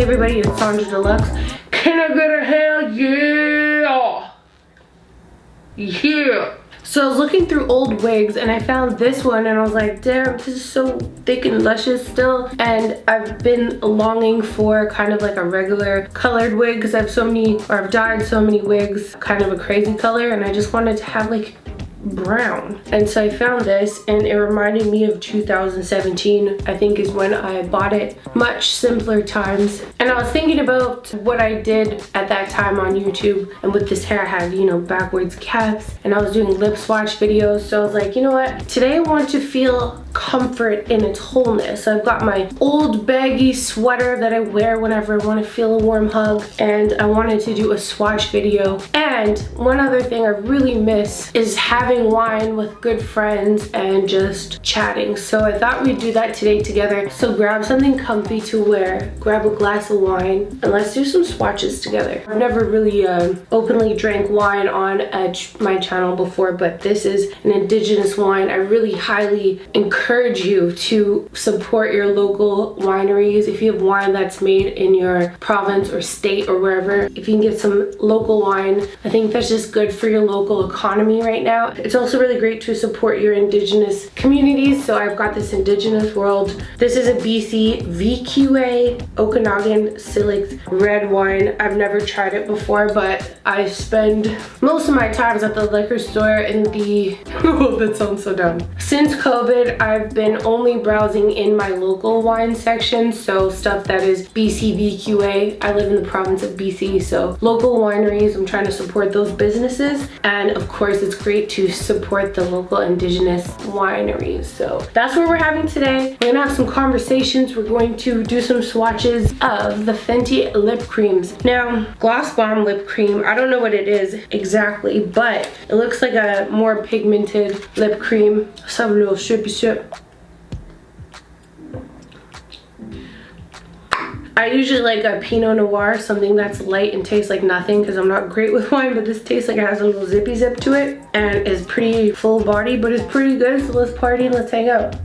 everybody, it's Sonjdradeluxe. Can I get a hell yeah? Yeah. So I was looking through old wigs and I found this one and I was like, damn, this is so thick and luscious still. And I've been longing for kind of like a regular colored wig because I've dyed so many wigs, kind of a crazy color, and I just wanted to have like brown. And so I found this and it reminded me of 2017, I think is when I bought it. Much simpler times. And I was thinking about what I did at that time on YouTube, and with this hair I had, you know, backwards caps, and I was doing lip swatch videos. So I was like, you know what, today I want to feel comfort in its wholeness. So I've got my old baggy sweater that I wear whenever I want to feel a warm hug, and I wanted to do a swatch video. And one other thing I really miss is having wine with good friends and just chatting. So I thought we'd do that today together. So grab something comfy to wear, grab a glass of wine, and let's do some swatches together. I've never really openly drank wine on my channel before, but this is an indigenous wine. I really highly encourage you to support your local wineries. If you have wine that's made in your province or state or wherever, if you can get some local wine, I think that's just good for your local economy right now. It's also really great to support your indigenous communities. So I've got this Indigenous World. This is a BC VQA Okanagan Select red wine. I've never tried it before, but I spend most of my times at the liquor store in the oh, that sounds so dumb. Since COVID, I've been only browsing in my local wine section, so stuff that is BC VQA. I live in the province of BC, so local wineries, I'm trying to support those businesses. And of course, it's great to support the local indigenous wineries. So that's what we're having today. We're gonna have some conversations. We're going to do some swatches of the Fenty lip creams. Now, Gloss Bomb lip cream, I don't know what it is exactly, but it looks like a more pigmented lip cream. Let's have a little sippy sip. I usually like a Pinot Noir, something that's light and tastes like nothing, because I'm not great with wine, but this tastes like it has a little zippy zip to it and is pretty full body, but it's pretty good. So let's party and let's hang out.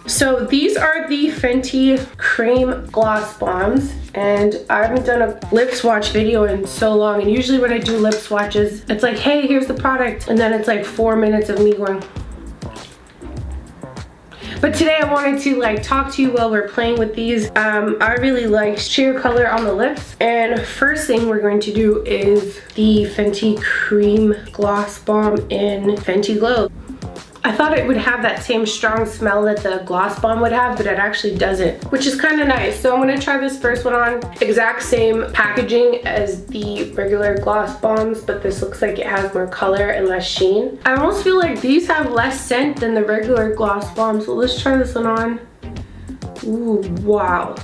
So these are the Fenty Cream Gloss Bombs, and I haven't done a lip swatch video in so long, and usually when I do lip swatches, it's like, hey, here's the product, and then it's like 4 minutes of me going. But today I wanted to like talk to you while we're playing with these. I really like sheer color on the lips. And first thing we're going to do is the Fenty Cream Gloss Bomb in Fenty Glow. I thought it would have that same strong smell that the Gloss Bomb would have, but it actually doesn't, which is kind of nice. So I'm gonna try this first one on. Exact same packaging as the regular Gloss Bombs, but this looks like it has more color and less sheen. I almost feel like these have less scent than the regular Gloss Bombs, so let's try this one on. Ooh, wow.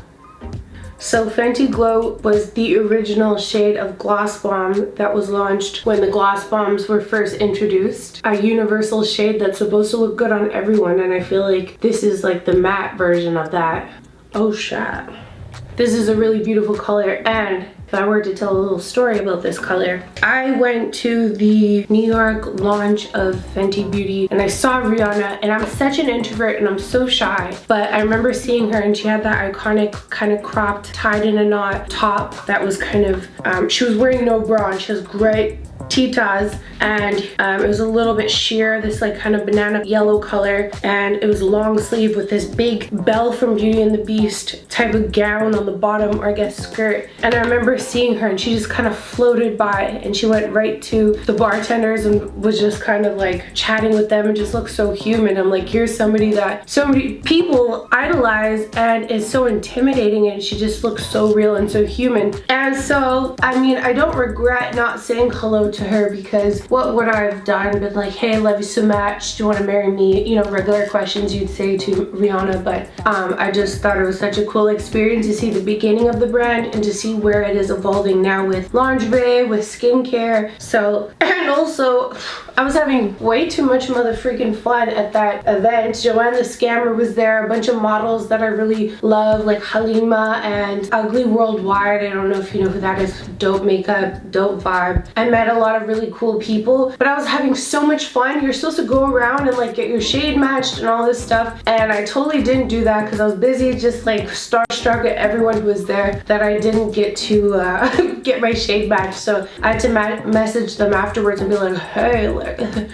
So Fenty Glow was the original shade of Gloss Bomb that was launched when the Gloss Bombs were first introduced. A universal shade that's supposed to look good on everyone, and I feel like this is like the matte version of that. Oh shit. This is a really beautiful color, and if I were to tell a little story about this color, I went to the New York launch of Fenty Beauty and I saw Rihanna, and I'm such an introvert and I'm so shy, but I remember seeing her and she had that iconic kind of cropped, tied in a knot top that was kind of, she was wearing no bra and she has great titas, and it was a little bit sheer, this like kind of banana yellow color, and it was long sleeve with this big Belle from Beauty and the Beast type of gown on the bottom, or I guess skirt. And I remember seeing her and she just kind of floated by, and she went right to the bartenders and was just kind of like chatting with them and just looked so human. I'm like, here's somebody that so many people idolize and is so intimidating, and she just looks so real and so human. And so I mean, I don't regret not saying hello to her, because what would I have done? Been like, hey, I love you so much, do you want to marry me? You know, regular questions you'd say to Rihanna. But I just thought it was such a cool experience to see the beginning of the brand and to see where it is evolving now with lingerie, with skincare. So, and also I was having way too much mother freaking fun at that event. Joanne the Scammer was there, a bunch of models that I really love, like Halima and Ugly Worldwide. I don't know if you know who that is. Dope makeup, dope vibe. I met a lot of really cool people, but I was having so much fun. You're supposed to go around and like get your shade matched and all this stuff, and I totally didn't do that because I was busy just like starstruck at everyone who was there that I didn't get to get my shade matched. So I had to message them afterwards and be like, hey, like,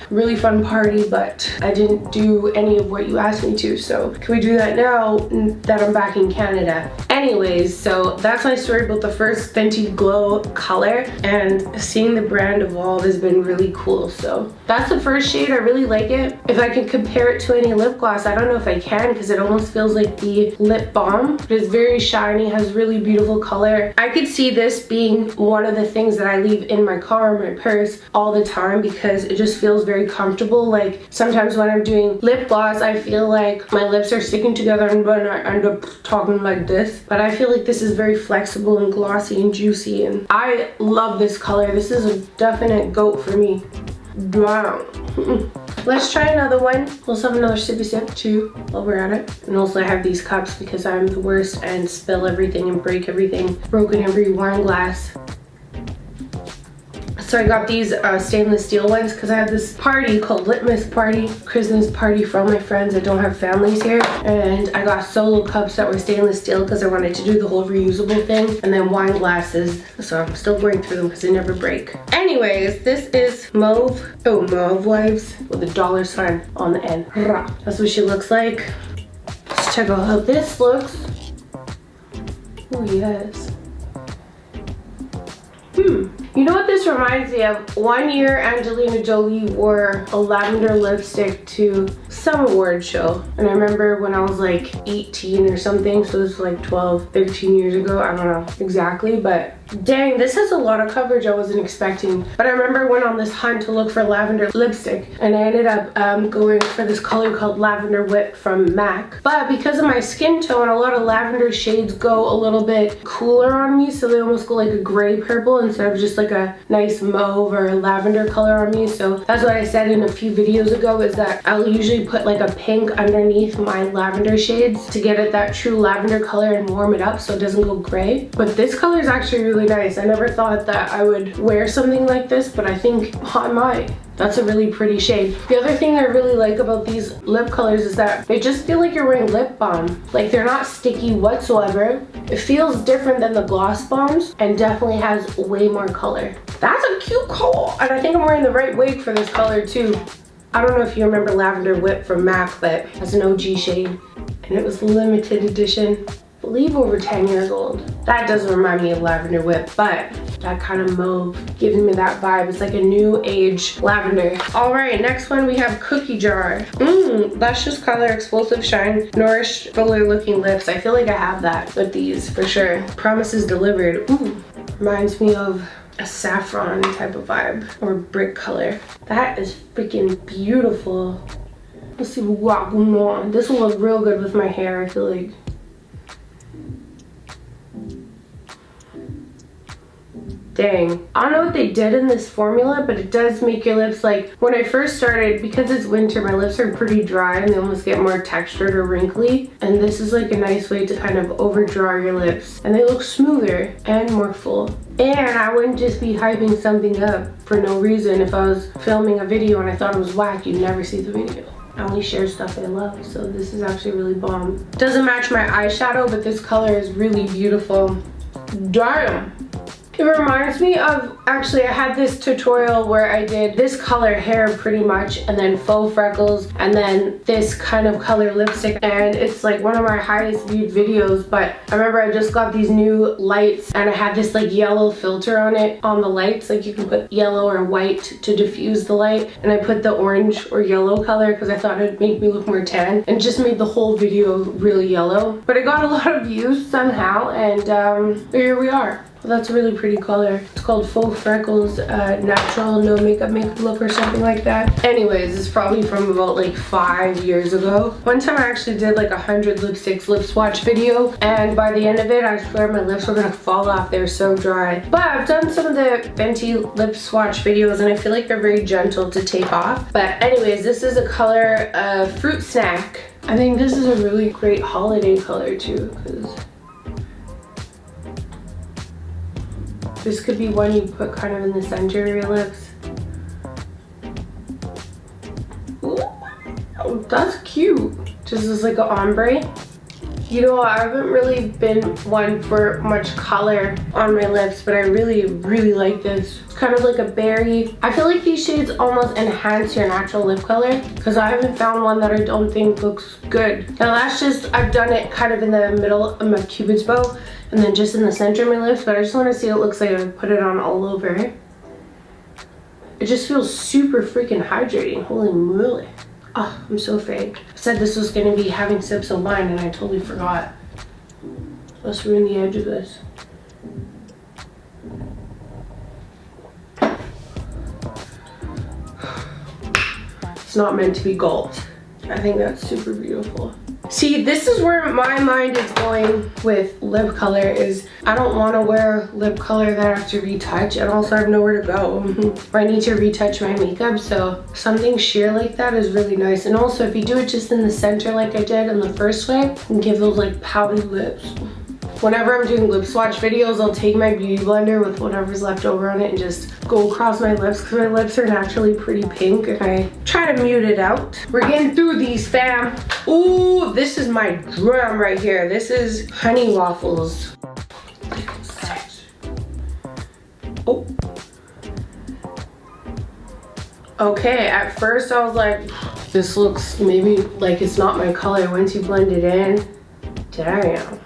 really fun party, but I didn't do any of what you asked me to, so can we do that now that I'm back in Canada? Anyways, so that's my story about the first Fenty Glow color, and seeing the brand evolve has been really cool. So that's the first shade. I really like it. If I can compare it to any lip gloss, I don't know if I can because it almost feels like the lip balm. It's very shiny, has really beautiful color. I could see this being one of the things that I leave in my car or my purse all the time because it just feels very comfortable. Like sometimes when I'm doing lip gloss, I feel like my lips are sticking together and then I end up talking like this. But I feel like this is very flexible and glossy and juicy, and I love this color. This is a definite goat for me. Wow. Let's try another one. Let's have another sippy sip too while we're at it. And also I have these cups because I'm the worst and spill everything and break everything. Broken every wine glass. So I got these stainless steel ones because I have this party called Litmus Party, Christmas party for all my friends that don't have families here. And I got solo cups that were stainless steel because I wanted to do the whole reusable thing. And then wine glasses. So I'm still going through them because they never break. Anyways, this is Mauve. Oh, Mauve Wives with a $sign on the end. That's what she looks like. Let's check out how this looks. Oh, yes. You know what this reminds me of? One year Angelina Jolie wore a lavender lipstick to some award show, and I remember when I was like 18 or something, so this was like 12, 13 years ago. I don't know exactly, but dang, this has a lot of coverage I wasn't expecting. But I remember I went on this hunt to look for lavender lipstick, and I ended up going for this color called Lavender Whip from MAC. But because of my skin tone, a lot of lavender shades go a little bit cooler on me, so they almost go like a gray purple instead of just like a nice mauve or a lavender color on me. So that's what I said in a few videos ago, is that I'll usually put like a pink underneath my lavender shades to get it that true lavender color and warm it up so it doesn't go gray. But this color is actually really nice. I never thought that I would wear something like this, but I think I might. That's a really pretty shade. The other thing I really like about these lip colors is that they just feel like you're wearing lip balm. Like they're not sticky whatsoever. It feels different than the gloss bombs and definitely has way more color. That's a cute color. And I think I'm wearing the right wig for this color too. I don't know if you remember Lavender Whip from MAC, but that's an OG shade. And it was limited edition. I believe over 10 years old. That does remind me of Lavender Whip, but that kind of mauve gives me that vibe. It's like a new age lavender. All right, next one we have Cookie Jar. Luscious color, explosive shine, nourished, fuller looking lips. I feel like I have that with these for sure. Promises delivered. Ooh, reminds me of a saffron type of vibe or brick color. That is freaking beautiful. Let's see what's going on. This will look real good with my hair, I feel like. Dang. I don't know what they did in this formula, but it does make your lips, like when I first started, because it's winter, my lips are pretty dry and they almost get more textured or wrinkly. And this is like a nice way to kind of overdraw your lips. And they look smoother and more full. And I wouldn't just be hyping something up for no reason. If I was filming a video and I thought it was whack, you'd never see the video. I only share stuff I love, so this is actually really bomb. Doesn't match my eyeshadow, but this color is really beautiful. Damn. It reminds me of, actually I had this tutorial where I did this color hair pretty much, and then faux freckles, and then this kind of color lipstick, and it's like one of my highest viewed videos. But I remember I just got these new lights and I had this like yellow filter on it, on the lights, like you can put yellow or white to diffuse the light, and I put the orange or yellow color because I thought it'd make me look more tan, and just made the whole video really yellow. But it got a lot of views somehow, and here we are. Well, that's a really pretty color. It's called Faux Freckles Natural No Makeup Look or something like that. Anyways, it's probably from about like 5 years ago. One time I actually did like 100 lipsticks lip swatch video, and by the end of it, I swear my lips were gonna fall off. They're so dry. But I've done some of the Fenty lip swatch videos, and I feel like they're very gentle to take off. But anyways, this is a color Fruit Snack. I think this is a really great holiday color too, because this could be one you put kind of in the center of your lips. Ooh, that's cute. Just as like an ombre. You know, I haven't really been one for much color on my lips, but I really like this. It's kind of like a berry. I feel like these shades almost enhance your natural lip color, because I haven't found one that I don't think looks good. Now that's just, I've done it kind of in the middle of my cupid's bow, and then just in the center of my lips, but I just want to see what it looks like if I put it on all over. It just feels super freaking hydrating. Holy moly. Oh, I'm so afraid. I said this was going to be having sips of wine and I totally forgot. Let's ruin the edge of this. It's not meant to be gulped. I think that's super beautiful. See, this is where my mind is going with lip color, is I don't want to wear lip color that I have to retouch, and also I have nowhere to go or I need to retouch my makeup, so something sheer like that is really nice. And also if you do it just in the center like I did in the first way, and give those like pouty lips. Whenever I'm doing lip swatch videos, I'll take my beauty blender with whatever's left over on it and just go across my lips, because my lips are naturally pretty pink and I try to mute it out. We're getting through these, fam. Ooh, this is my drum right here. This is honey waffles. Oh. Okay, at first I was like, this looks maybe like it's not my color. Once you blend it in, damn.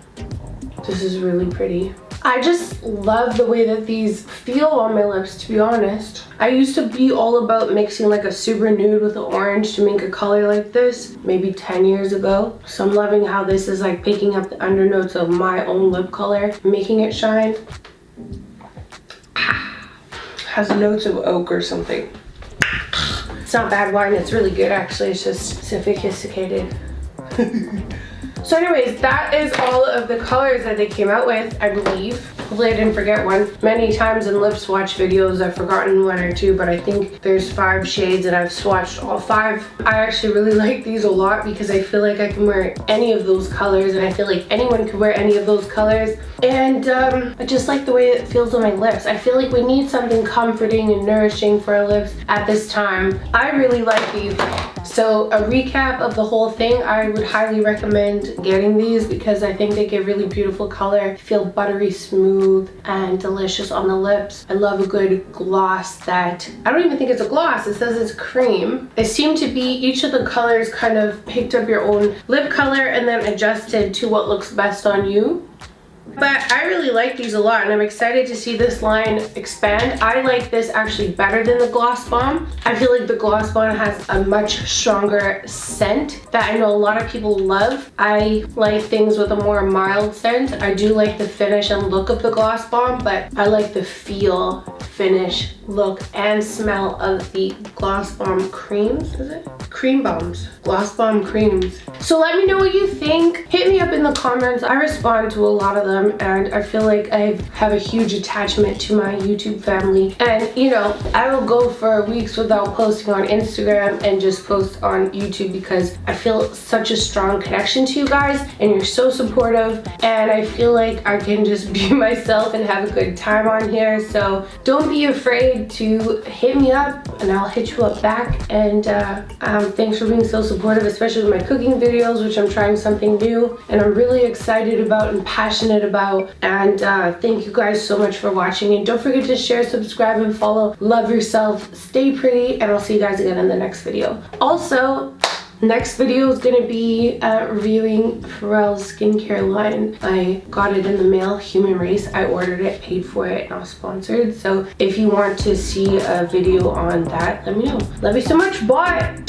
This is really pretty. I just love the way that these feel on my lips, to be honest. I used to be all about mixing like a super nude with an orange to make a color like this, maybe 10 years ago. So I'm loving how this is like picking up the undernotes of my own lip color, making it shine. Has notes of oak or something. It's not bad wine, it's really good actually. It's just sophisticated. So anyways, that is all of the colors that they came out with, I believe. Hopefully I didn't forget one. Many times in lip swatch videos I've forgotten one or two, but I think there's 5 shades and I've swatched all 5. I actually really like these a lot because I feel like I can wear any of those colors, and I feel like anyone could wear any of those colors. And I just like the way it feels on my lips. I feel like we need something comforting and nourishing for our lips at this time. I really like these. So a recap of the whole thing, I would highly recommend getting these because I think they give really beautiful color, feel buttery smooth and delicious on the lips. I love a good gloss that, I don't even think it's a gloss, it says it's cream. They seem to be, each of the colors kind of picked up your own lip color and then adjusted to what looks best on you. But I really like these a lot and I'm excited to see this line expand. I like this actually better than the Gloss Bomb. I feel like the Gloss Bomb has a much stronger scent that I know a lot of people love. I like things with a more mild scent. I do like the finish and look of the Gloss Bomb, but I like the feel, finish, look, and smell of the Gloss Bomb creams, is it? Cream bombs, Gloss Bomb creams. So let me know what you think. Hit me up in the comments. I respond to a lot of them and I feel like I have a huge attachment to my YouTube family. And you know, I will go for weeks without posting on Instagram and just post on YouTube because I feel such a strong connection to you guys and you're so supportive, and I feel like I can just be myself and have a good time on here. So don't be afraid to hit me up and I'll hit you up back. And thanks for being so supportive, especially with my cooking videos, which I'm trying something new and I'm really excited about and passionate about. And thank you guys so much for watching, and don't forget to share, subscribe, and follow. Love yourself, stay pretty, and I'll see you guys again in the next video. Also, next video is going to be reviewing Pharrell's skincare line. I got it in the mail, Human Race. I ordered it, paid for it, not sponsored. So if you want to see a video on that, let me know. Love you so much. Bye.